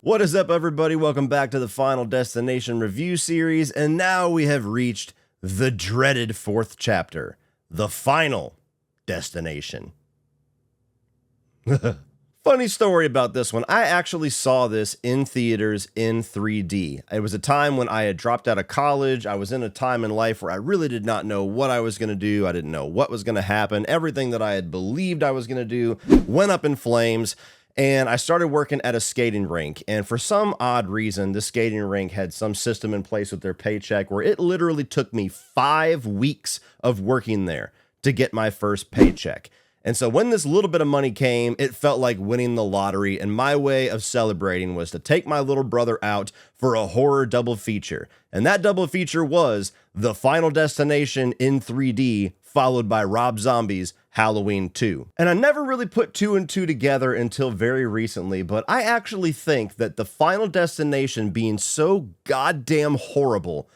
What is up, everybody? Welcome back to the Final Destination review series, and now we have reached the dreaded fourth chapter, the Final Destination. Funny story about this one. I actually saw this in theaters in 3D. It was a time when I had dropped out of college. I was in a time in life where I really did not know what I was going to do. I didn't know what was going to happen. Everything that I had believed I was going to do went up in flames. And I started working at a skating rink, and for some odd reason, the skating rink had some system in place with their paycheck where it literally took me 5 weeks of working there to get my first paycheck. And so when this little bit of money came, it felt like winning the lottery, and my way of celebrating was to take my little brother out for a horror double feature. And that double feature was The Final Destination in 3D, followed by Rob Zombie's Halloween 2. And I never really put 2 and 2 together until very recently, but I actually think that The Final Destination being so goddamn horrible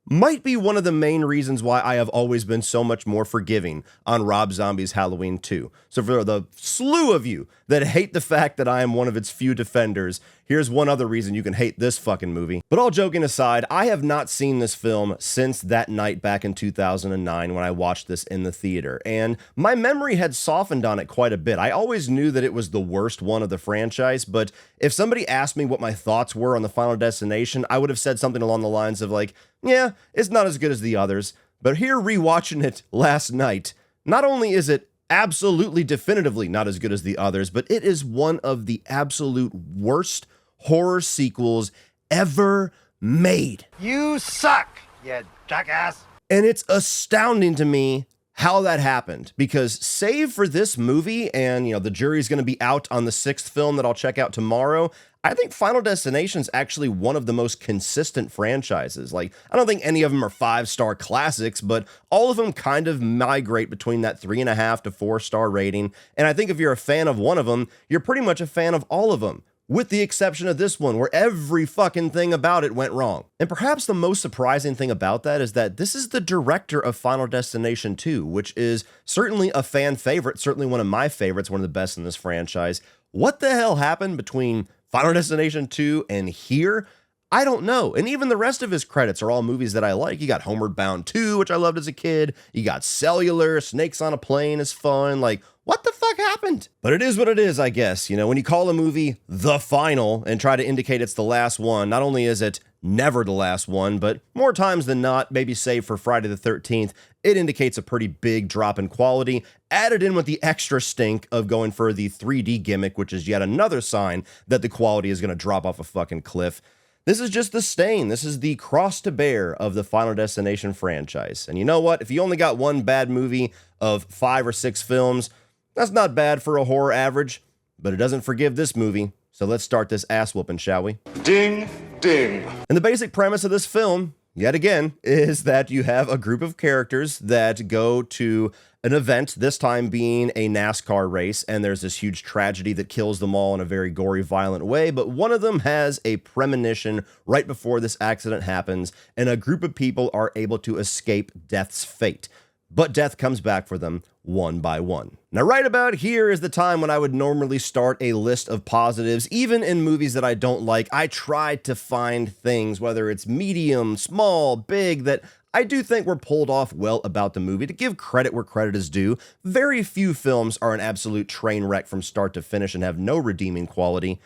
might be one of the main reasons why I have always been so much more forgiving on Rob Zombie's Halloween 2. So for the slew of you that hate the fact that I am one of its few defenders, here's one other reason you can hate this fucking movie. But all joking aside, I have not seen this film since that night back in 2009 when I watched this in the theater, and my memory had softened on it quite a bit. I always knew that it was the worst one of the franchise, but if somebody asked me what my thoughts were on The Final Destination, I would have said something along the lines of like, yeah, it's not as good as the others. But here, rewatching it last night, not only is it absolutely definitively not as good as the others, but it is one of the absolute worst horror sequels ever made. You suck, you jackass. And it's astounding to me how that happened, because save for this movie, and the jury's going to be out on the 6th film that I'll check out tomorrow, I think Final Destination is actually one of the most consistent franchises. Like, I don't think any of them are 5-star classics, but all of them kind of migrate between that 3.5 to 4-star rating. And I think if you're a fan of one of them, you're pretty much a fan of all of them, with the exception of this one, where every fucking thing about it went wrong. And perhaps the most surprising thing about that is that this is the director of Final Destination 2, which is certainly a fan favorite, certainly one of my favorites, one of the best in this franchise. What the hell happened between Final Destination 2 and here? I don't know. And even the rest of his credits are all movies that I like. You got Homeward Bound 2, which I loved as a kid. You got Cellular, Snakes on a Plane is fun. Like, what the fuck happened? But it is what it is, I guess. When you call a movie The Final and try to indicate it's the last one, not only is it never the last one, but more times than not, maybe save for Friday the 13th, it indicates a pretty big drop in quality, added in with the extra stink of going for the 3D gimmick, which is yet another sign that the quality is going to drop off a fucking cliff. This is just the stain. This is the cross to bear of the Final Destination franchise. And you know what? If you only got one bad movie of 5 or 6 films, that's not bad for a horror average, but it doesn't forgive this movie. So let's start this ass whooping, shall we? Ding, ding. And the basic premise of this film, yet again, is that you have a group of characters that go to an event, this time being a NASCAR race, and there's this huge tragedy that kills them all in a very gory, violent way, but one of them has a premonition right before this accident happens, and a group of people are able to escape death's fate. But death comes back for them one by one. Now, right about here is the time when I would normally start a list of positives. Even in movies that I don't like, I try to find things, whether it's medium, small, big, that I do think were pulled off well about the movie. To give credit where credit is due, very few films are an absolute train wreck from start to finish and have no redeeming quality.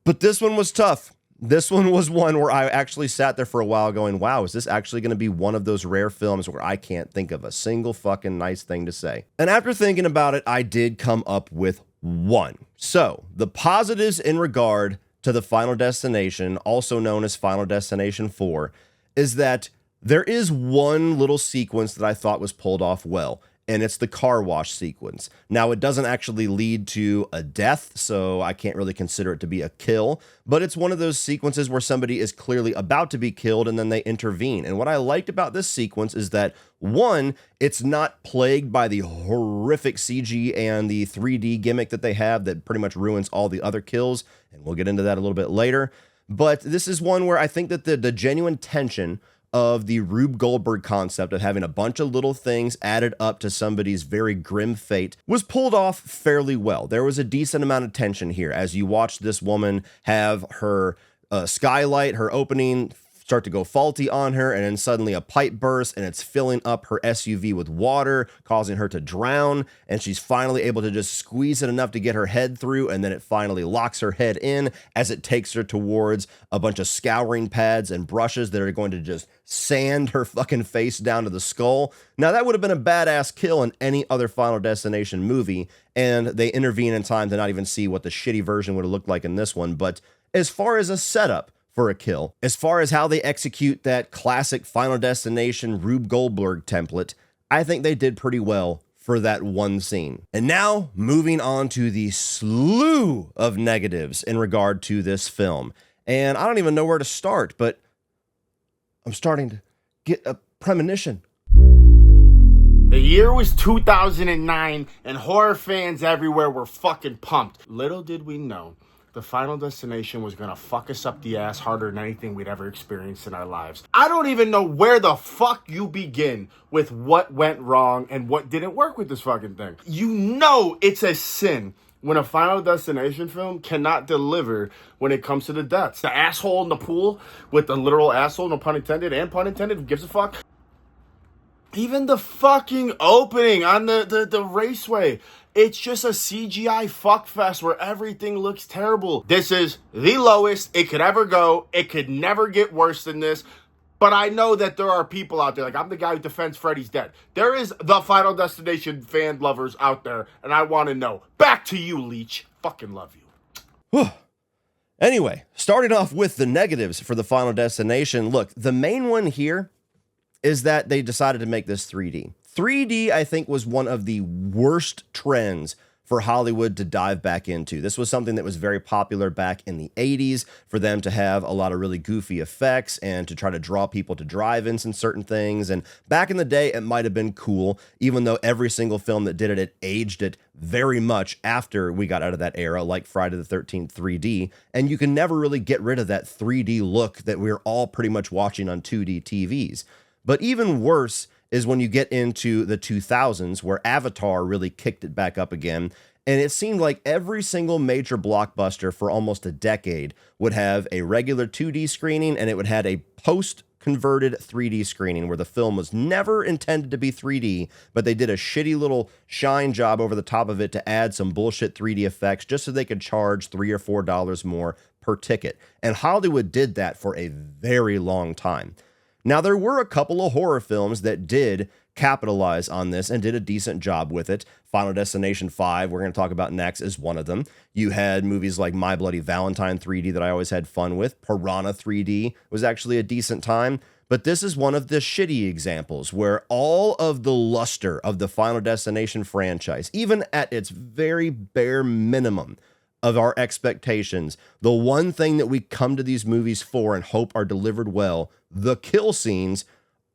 But this one was tough. This one was one where I actually sat there for a while going, wow, is this actually going to be one of those rare films where I can't think of a single fucking nice thing to say? And after thinking about it, I did come up with one. So the positives in regard to the Final Destination, also known as Final Destination 4, is that there is one little sequence that I thought was pulled off well, and it's the car wash sequence. Now, it doesn't actually lead to a death, so I can't really consider it to be a kill, but it's one of those sequences where somebody is clearly about to be killed and then they intervene. And what I liked about this sequence is that, one, it's not plagued by the horrific CG and the 3D gimmick that they have that pretty much ruins all the other kills, and we'll get into that a little bit later. But this is one where I think that the genuine tension of the Rube Goldberg concept of having a bunch of little things added up to somebody's very grim fate was pulled off fairly well. There was a decent amount of tension here as you watch this woman have her skylight, her opening, start to go faulty on her, and then suddenly a pipe bursts and it's filling up her SUV with water, causing her to drown, and she's finally able to just squeeze it enough to get her head through, and then it finally locks her head in as it takes her towards a bunch of scouring pads and brushes that are going to just sand her fucking face down to the skull. Now, that would have been a badass kill in any other Final Destination movie, and they intervene in time to not even see what the shitty version would have looked like in this one, but as far as a setup for a kill, as far as how they execute that classic Final Destination Rube Goldberg template, I think they did pretty well for that one scene. And now, moving on to the slew of negatives in regard to this film. And I don't even know where to start, but I'm starting to get a premonition. The year was 2009, and horror fans everywhere were fucking pumped. Little did we know, the Final Destination was gonna fuck us up the ass harder than anything we'd ever experienced in our lives. I don't even know where the fuck you begin with what went wrong and what didn't work with this fucking thing. You know it's a sin when a Final Destination film cannot deliver when it comes to the deaths. The asshole in the pool with the literal asshole, no pun intended and pun intended, who gives a fuck? Even the fucking opening on the raceway. It's just a CGI fuckfest where everything looks terrible. This is the lowest it could ever go. It could never get worse than this. But I know that there are people out there, like I'm the guy who defends Freddy's dead. There is the Final Destination fan lovers out there, and I want to know. Back to you, Leach. Fucking love you. Anyway, starting off with the negatives for the Final Destination. Look, the main one here is that they decided to make this 3D. 3D, I think, was one of the worst trends for Hollywood to dive back into. This was something that was very popular back in the 80s for them to have a lot of really goofy effects and to try to draw people to drive-ins and certain things. And back in the day, it might have been cool, even though every single film that did it, it aged it very much after we got out of that era, like Friday the 13th 3D. And you can never really get rid of that 3D look that we're all pretty much watching on 2D TVs. But even worse is when you get into the 2000s, where Avatar really kicked it back up again. And it seemed like every single major blockbuster for almost a decade would have a regular 2D screening, and it would have a post-converted 3D screening where the film was never intended to be 3D, but they did a shitty little shine job over the top of it to add some bullshit 3D effects just so they could charge $3 or $4 more per ticket. And Hollywood did that for a very long time. Now, there were a couple of horror films that did capitalize on this and did a decent job with it. Final Destination 5, we're going to talk about next, is one of them. You had movies like My Bloody Valentine 3D that I always had fun with. Piranha 3D was actually a decent time. But this is one of the shitty examples where all of the luster of the Final Destination franchise, even at its very bare minimum of our expectations, the one thing that we come to these movies for and hope are delivered well, the kill scenes,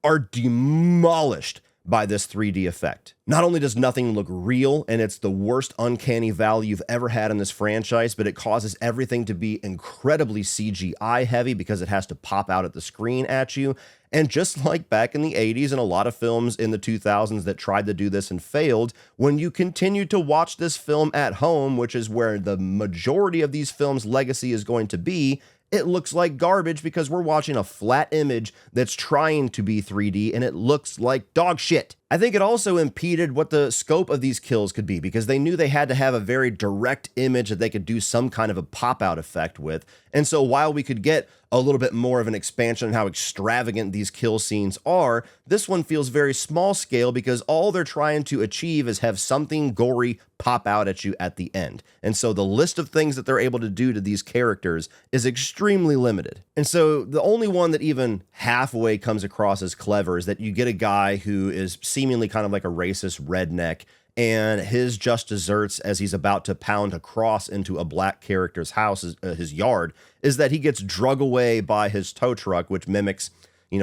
are demolished by this 3D effect. Not only does nothing look real, and it's the worst uncanny valley you've ever had in this franchise, but it causes everything to be incredibly CGI heavy because it has to pop out at the screen at you. And just like back in the 80s and a lot of films in the 2000s that tried to do this and failed, when you continue to watch this film at home, which is where the majority of these films' legacy is going to be, it looks like garbage because we're watching a flat image that's trying to be 3D and it looks like dog shit. I think it also impeded what the scope of these kills could be because they knew they had to have a very direct image that they could do some kind of a pop-out effect with. And so while we could get a little bit more of an expansion on how extravagant these kill scenes are, this one feels very small scale because all they're trying to achieve is have something gory pop out at you at the end. And so the list of things that they're able to do to these characters is extremely limited. And so the only one that even halfway comes across as clever is that you get a guy who is seemingly kind of like a racist redneck, and his just desserts as he's about to pound a cross into a black character's house, his yard, is that he gets drug away by his tow truck, which mimics,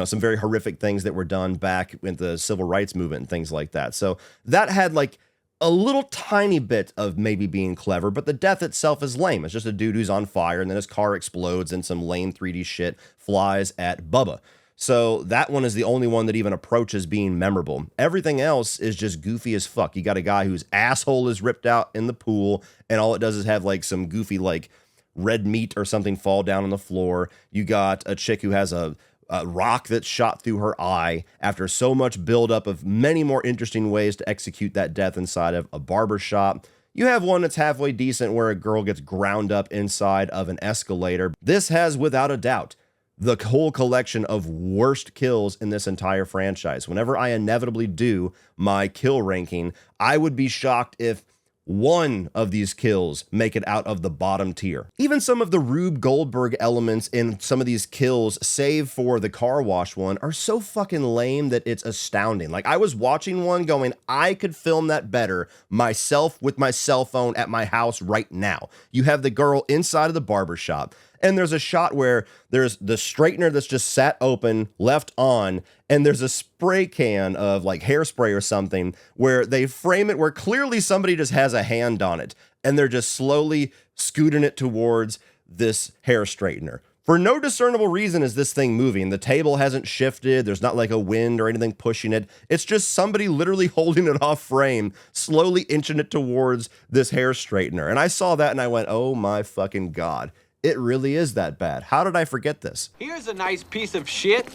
some very horrific things that were done back in the civil rights movement and things like that. So that had like a little tiny bit of maybe being clever, but the death itself is lame. It's just a dude who's on fire and then his car explodes and some lame 3D shit flies at Bubba. So that one is the only one that even approaches being memorable. Everything else is just goofy as fuck. You got a guy whose asshole is ripped out in the pool, and all it does is have like some goofy like red meat or something fall down on the floor. You got a chick who has a rock that's shot through her eye after so much buildup of many more interesting ways to execute that death inside of a barber shop. You have one that's halfway decent where a girl gets ground up inside of an escalator. This has, without a doubt, the whole collection of worst kills in this entire franchise. Whenever I inevitably do my kill ranking, I would be shocked if one of these kills make it out of the bottom tier. Even some of the Rube Goldberg elements in some of these kills, save for the car wash one, are so fucking lame that it's astounding. Like, I was watching one going, I could film that better myself with my cell phone at my house right now. You have the girl inside of the barbershop, and there's a shot where there's the straightener that's just sat open, left on, and there's a spray can of like hairspray or something where they frame it where clearly somebody just has a hand on it, and they're just slowly scooting it towards this hair straightener. For no discernible reason is this thing moving. The table hasn't shifted. There's not like a wind or anything pushing it. It's just somebody literally holding it off frame, slowly inching it towards this hair straightener. And I saw that and I went, oh my fucking God. It really is that bad. How did I forget this? Here's a nice piece of shit.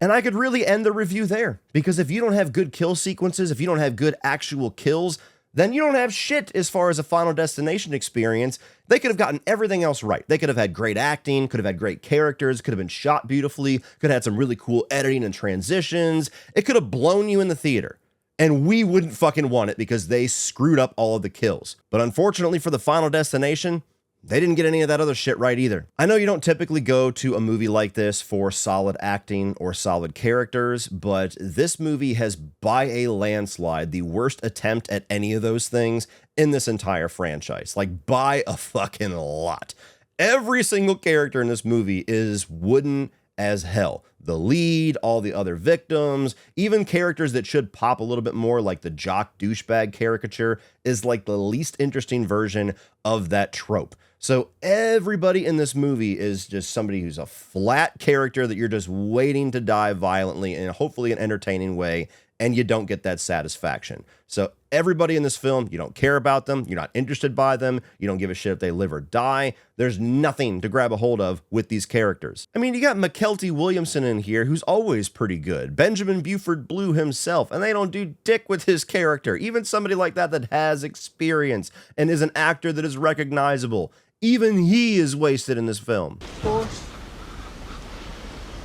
And I could really end the review there, because if you don't have good kill sequences, if you don't have good actual kills, then you don't have shit as far as a Final Destination experience. They could have gotten everything else right. They could have had great acting, could have had great characters, could have been shot beautifully, could have had some really cool editing and transitions. It could have blown you in the theater. And we wouldn't fucking want it because they screwed up all of the kills. But unfortunately for the Final Destination, they didn't get any of that other shit right either. I know you don't typically go to a movie like this for solid acting or solid characters, but this movie has by a landslide the worst attempt at any of those things in this entire franchise. Like, by a fucking lot. Every single character in this movie is wooden as hell. The lead, all the other victims, even characters that should pop a little bit more, like the jock douchebag caricature, is like the least interesting version of that trope. So everybody in this movie is just somebody who's a flat character that you're just waiting to die violently in hopefully an entertaining way, and you don't get that satisfaction. So everybody in this film, you don't care about them, you're not interested by them, you don't give a shit if they live or die. There's nothing to grab a hold of with these characters. I mean, you got McKelty Williamson in here, who's always pretty good. Benjamin Buford Blue himself, and they don't do dick with his character. Even somebody like that has experience and is an actor that is recognizable. Even he is wasted in this film. Boys,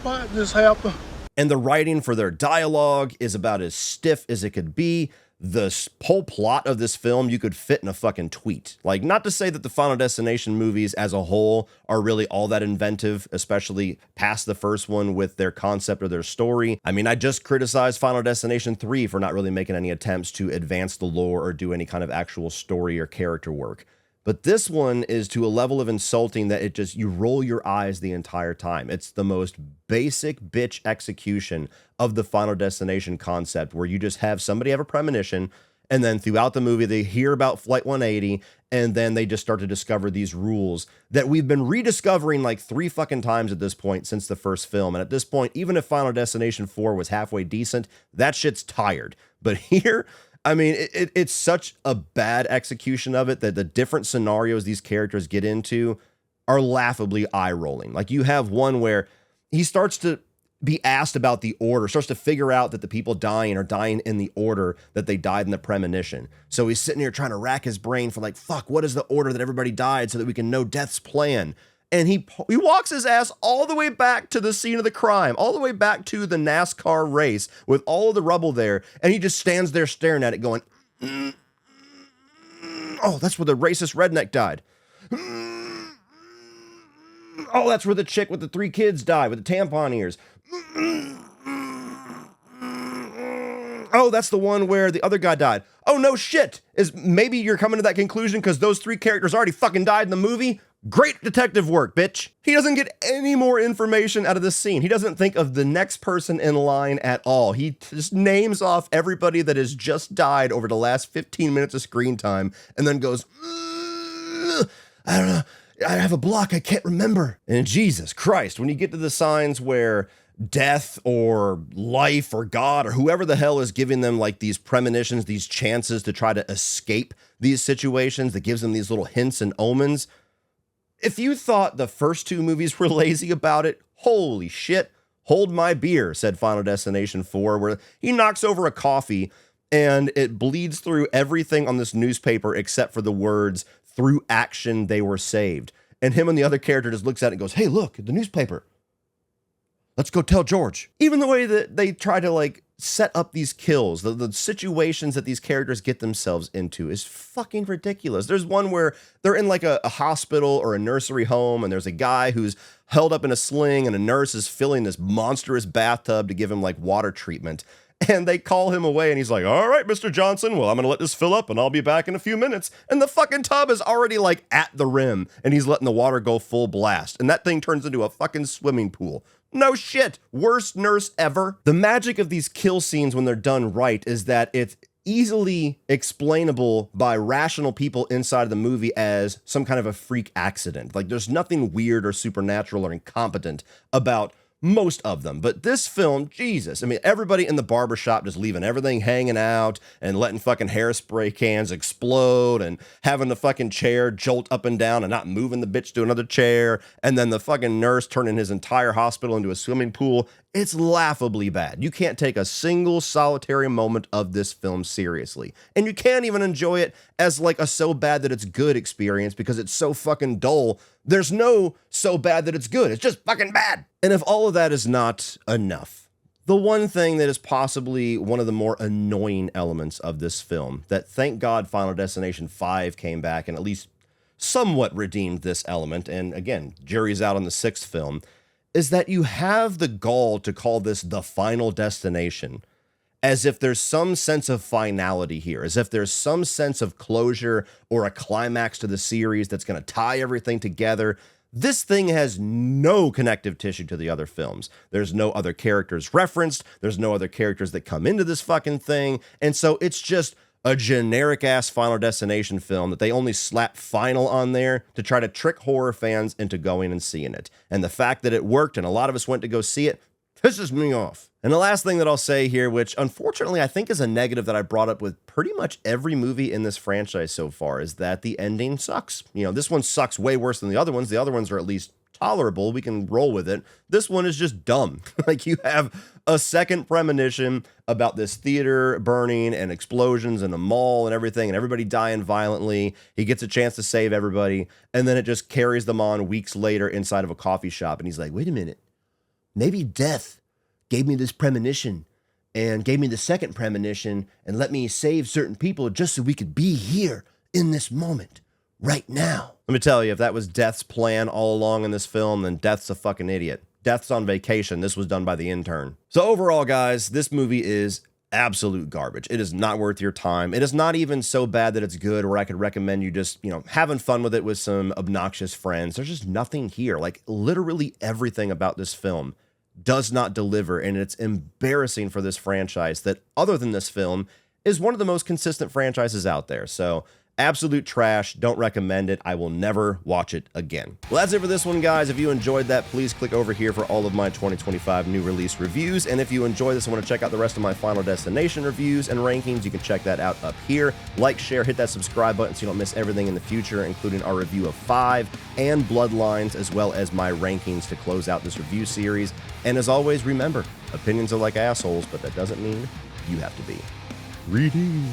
why did this happen? And the writing for their dialogue is about as stiff as it could be. The whole plot of this film you could fit in a fucking tweet. Like, not to say that the Final Destination movies as a whole are really all that inventive, especially past the first one with their concept or their story. I mean, I just criticized Final Destination 3 for not really making any attempts to advance the lore or do any kind of actual story or character work. But this one is to a level of insulting that it just, you roll your eyes the entire time. It's the most basic bitch execution of the Final Destination concept, where you just have somebody have a premonition, and then throughout the movie, they hear about Flight 180, and then they just start to discover these rules that we've been rediscovering like 3 fucking times at this point since the first film. And at this point, even if Final Destination 4 was halfway decent, that shit's tired. But here, I mean, it's such a bad execution of it that the different scenarios these characters get into are laughably eye-rolling. Like, you have one where he starts to be asked about the order, starts to figure out that the people dying are dying in the order that they died in the premonition. So he's sitting here trying to rack his brain for like, fuck, what is the order that everybody died so that we can know Death's plan? And he walks his ass all the way back to the scene of the crime, all the way back to the NASCAR race with all of the rubble there. And he just stands there staring at it going, oh, that's where the racist redneck died. Oh, that's where the chick with the 3 kids died with the tampon ears. Oh, that's the one where the other guy died. Oh, no shit. Maybe you're coming to that conclusion because those 3 characters already fucking died in the movie? Great detective work, bitch. He doesn't get any more information out of this scene. He doesn't think of the next person in line at all. He just names off everybody that has just died over the last 15 minutes of screen time and then goes, I don't know. I have a block I can't remember. And Jesus Christ, when you get to the signs where death or life or God or whoever the hell is giving them like these premonitions, these chances to try to escape these situations, that gives them these little hints and omens. If you thought the first two movies were lazy about it, holy shit, hold my beer, said Final Destination 4, where he knocks over a coffee and it bleeds through everything on this newspaper except for the words, "Through action they were saved." And him and the other character just looks at it and goes, "Hey, look, the newspaper. Let's go tell George." Even the way that they try to like set up these kills, the situations that these characters get themselves into is fucking ridiculous. There's one where they're in like a hospital or a nursery home, and there's a guy who's held up in a sling, and a nurse is filling this monstrous bathtub to give him like water treatment. And they call him away, and he's like, "All right, Mr. Johnson, well, I'm going to let this fill up, and I'll be back in a few minutes." And the fucking tub is already like at the rim, and he's letting the water go full blast. And that thing turns into a fucking swimming pool. No shit. Worst nurse ever. The magic of these kill scenes when they're done right is that it's easily explainable by rational people inside of the movie as some kind of a freak accident. Like there's nothing weird or supernatural or incompetent about most of them. But this film, Jesus, I mean, everybody in the barbershop just leaving everything hanging out and letting fucking hairspray cans explode and having the fucking chair jolt up and down and not moving the bitch to another chair. And then the fucking nurse turning his entire hospital into a swimming pool. It's laughably bad. You can't take a single solitary moment of this film seriously. And you can't even enjoy it as like a so bad that it's good experience because it's so fucking dull. There's no so bad that it's good. It's just fucking bad. And if all of that is not enough, the one thing that is possibly one of the more annoying elements of this film, that thank God Final Destination 5 came back and at least somewhat redeemed this element, and again, jury's out on the sixth film, is that you have the gall to call this the final destination, as if there's some sense of finality here, as if there's some sense of closure or a climax to the series that's going to tie everything together. This thing has no connective tissue to the other films. There's no other characters referenced. There's no other characters that come into this fucking thing. And so it's just a generic-ass Final Destination film that they only slap final on there to try to trick horror fans into going and seeing it. And the fact that it worked and a lot of us went to go see it pisses me off. And the last thing that I'll say here, which unfortunately I think is a negative that I brought up with pretty much every movie in this franchise so far, is that the ending sucks. You know, this one sucks way worse than the other ones. The other ones are at least tolerable. We can roll with it. This one is just dumb. Like, you have a second premonition about this theater burning and explosions and a mall and everything and everybody dying violently. He gets a chance to save everybody, and then it just carries them on weeks later inside of a coffee shop. And he's like, wait a minute, maybe death gave me this premonition and gave me the second premonition and let me save certain people just so we could be here in this moment right now. Let me tell you, if that was Death's plan all along in this film, then Death's a fucking idiot. Death's on vacation. This was done by the intern. So overall, guys, this movie is absolute garbage. It is not worth your time. It is not even so bad that it's good, where I could recommend you just, having fun with it with some obnoxious friends. There's just nothing here. Like, literally everything about this film does not deliver, and it's embarrassing for this franchise that, other than this film, is one of the most consistent franchises out there. So absolute trash. Don't recommend it. I will never watch it again. Well, that's it for this one, guys. If you enjoyed that, please click over here for all of my 2025 new release reviews. And if you enjoy this and want to check out the rest of my Final Destination reviews and rankings, you can check that out up here. Like, share, hit that subscribe button so you don't miss everything in the future, including our review of 5 and Bloodlines, as well as my rankings to close out this review series. And as always, remember, opinions are like assholes, but that doesn't mean you have to be. Reading.